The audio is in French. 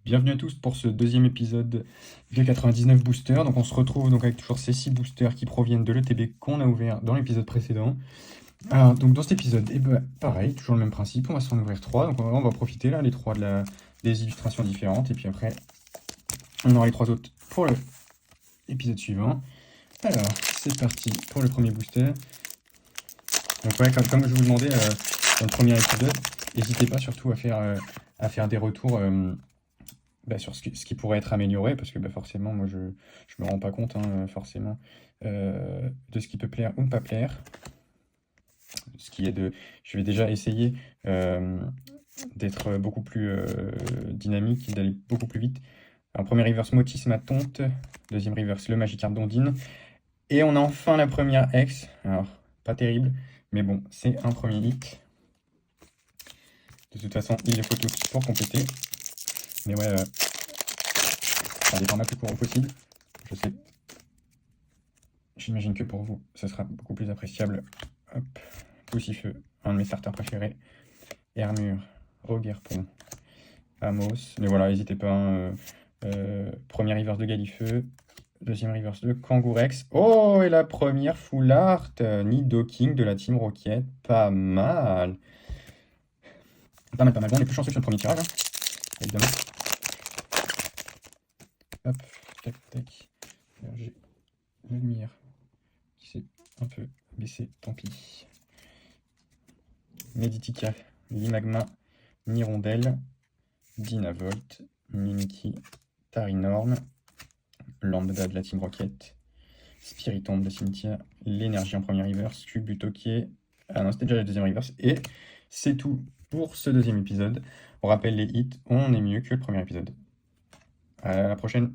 Bienvenue à tous pour ce deuxième épisode V99 Booster. Donc on se retrouve donc avec toujours ces 6 boosters qui proviennent de l'ETB qu'on a ouvert dans l'épisode précédent. Alors donc dans cet épisode, pareil, toujours le même principe, on va s'en ouvrir 3. Donc on va profiter là, les 3 des illustrations différentes. Et puis après, on aura les 3 autres pour l'épisode suivant. Alors, c'est parti pour le premier booster. Donc ouais, comme je vous demandais dans le premier épisode, n'hésitez pas surtout à faire des retours sur ce qui pourrait être amélioré, parce que forcément, moi, je me rends pas compte, forcément, de ce qui peut plaire ou ne pas plaire. Je vais déjà essayer d'être beaucoup plus dynamique et d'aller beaucoup plus vite. Alors, premier reverse Motis ma tonte, deuxième reverse le Magikarp d'Ondine, et on a enfin la première X. Alors, pas terrible, mais bon, c'est un premier hit. De toute façon, il les faut tous pour compléter. Mais ouais, faire des formats plus courts possible. Je sais. J'imagine que pour vous, ce sera beaucoup plus appréciable. Hop, Poussifeu, un de mes starters préférés. Hermure, Roguerpon, Amos. Mais voilà, n'hésitez pas. Premier reverse de Galifeu. Deuxième reverse de Kangourex. Oh, et la première full art Nidoking de la Team Rocket. Pas mal. Pas mal. Bon, on est plus chanceux sur le premier tirage, évidemment. Hop, tac. Alors, j'ai la lumière qui s'est un peu baissée, tant pis. Meditica, Limagma, Nirondelle, Dynavolt, Mimikyu, Tarinorm, Lambda de la Team Rocket, Spiritomb de Cynthia, l'énergie en première reverse, Cubutokier. Ah non, c'était déjà la deuxième reverse. Et c'est tout pour ce deuxième épisode. On rappelle les hits, on est mieux que le premier épisode. À la prochaine.